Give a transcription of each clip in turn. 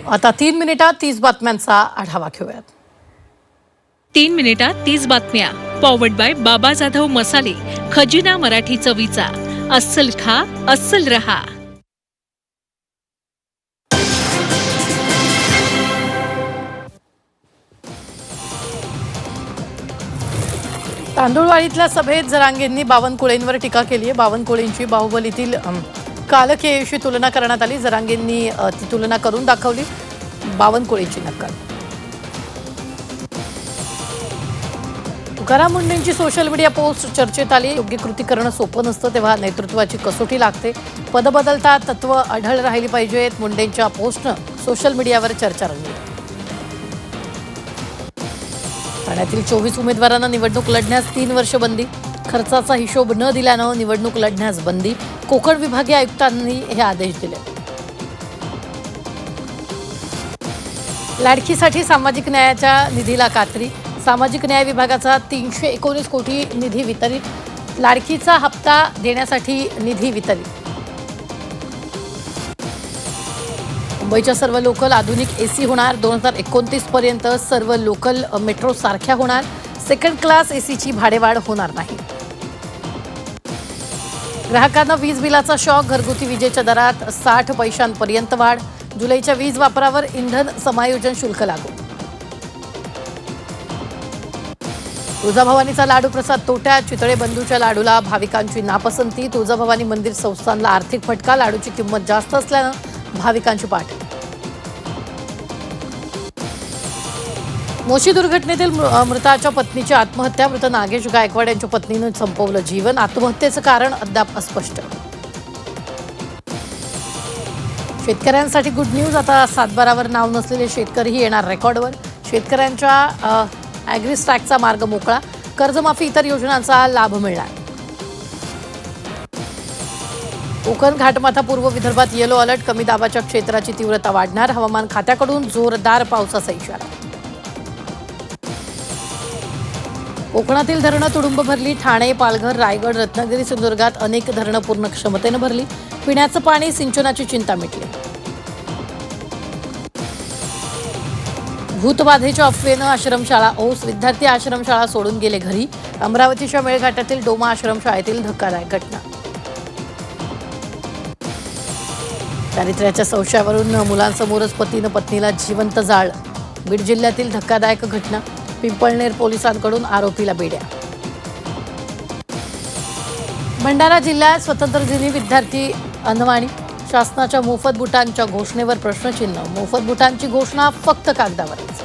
आता 3 मिनिटात 30 बातम्यांचा आढावा घेऊयात. 3 मिनिटात 30 बातम्या. पॉवर्ड बाय बाबा जाधव मसाले. खजिना मराठी चवीचा. अस्सल खा, अस्सल रहा. तांदूळवाडीतल्या सभेत जरांगेंनी बावनकुळेंवर टीका केली आहे. बावनकुळेंची बाहुबलीतील कालकेयशी तुलना करण्यात आली. जरांगेंनी ती तुलना करून दाखवली. बावनकुळेंची नक्कल. तुकाराम मुंडेंची सोशल मीडिया पोस्ट चर्चेत आली. योग्य कृती करणं सोपं नसतं, तेव्हा नेतृत्वाची कसोटी लागते. पद बदलतात, तत्व अढळ राहिली पाहिजेत. मुंडेंच्या पोस्टनं सोशल मीडियावर चर्चा रंगली. ठाण्यातील 24 उमेदवारांना निवडणूक लढण्यास 3 वर्ष बंदी. खर्चाचा हिशोब न दिल्यानं निवडणूक लढण्यास बंदी. कोकण विभागीय आयुक्तांनी हे आदेश दिले. लाडकीसाठी सामाजिक न्यायाच्या निधीला कात्री. सामाजिक न्याय विभागाचा 319 कोटी निधी वितरित. लाडकीचा हप्ता देण्यासाठी निधी वितरित. मुंबईच्या सर्व लोकल आधुनिक एसी होणार. 2029 पर्यंत सर्व लोकल मेट्रो सारख्या होणार. सेकंड क्लास एसीची भाडेवाढ होणार नाही. ग्राहकांना वीज बिलाचा शॉक. घरगुती विजेच्या दरात 60 पैशांपर्यंत वाढ. जुलैच्या वीज वापरावर इंधन समायोजन शुल्क लागू. तुळजाभवानीचा लाडू प्रसाद तोट्यात. चितळे बंधूच्या लाडूला भाविकांची नापसंती. तुळजाभवानी मंदिर संस्थानला आर्थिक फटका. लाडूची किंमत जास्त असल्यानं भाविकांची पाठ. मोशी दुर्घटनेतील मृताच्या पत्नीची आत्महत्या. मृत नागेश गायकवाड यांच्या पत्नीनं संपवलं जीवन. आत्महत्येचं कारण अद्याप अस्पष्ट. शेतकऱ्यांसाठी गुड न्यूज. आता सातबारावर नाव नसलेले शेतकरीही येणार रेकॉर्डवर. शेतकऱ्यांच्या ॲग्रीस्टॅकचा मार्ग मोकळा. कर्जमाफी इतर योजनांचा लाभ मिळणार. कोकण घाटमाथा पूर्व विदर्भात येलो अलर्ट. कमी दाबाच्या क्षेत्राची तीव्रता वाढणार. हवामान खात्याकडून जोरदार पावसाचा इशारा. कोकणातील धरणं तुडुंब भरली. ठाणे, पालघर, रायगड, रत्नागिरी, सिंधुदुर्गात अनेक धरणं पूर्ण क्षमतेनं भरली. पिण्याचं पाणी, सिंचनाची चिंता मिटली. भूतबाधेच्या अफवेनं आश्रमशाळा ओस. विद्यार्थी आश्रमशाळा सोडून गेले घरी. अमरावतीच्या मेळघाटातील डोमा आश्रमशाळेतील धक्कादायक घटना. चारित्र्याच्या संशयावरून मुलांसमोरच पतीनं पत्नीला जिवंत जाळलं. बीड जिल्ह्यातील धक्कादायक घटना. पिंपळनेर पोलिसांकडून आरोपीला बेड्या. भंडारा जिल्ह्यात स्वातंत्र्यदिनी विद्यार्थी अनवाणी. शासनाच्या मोफत बुटांच्या घोषणेवर प्रश्नचिन्ह. मोफत बुटांची घोषणा फक्त कागदावरच.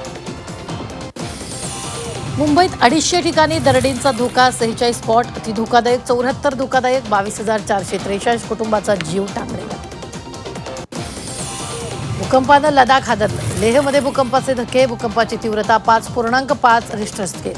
मुंबईत 250 ठिकाणी दरडींचा धोका. 46 स्पॉट अतिधोकादायक. 74 धोकादायक. 22,443 कुटुंबाचा जीव टांगलेला. भूकंपानं लडाख हादरलं. लेहमध्ये भूकंपाचे धक्के. भूकंपाची तीव्रता 5.5 रिश्टर स्केल.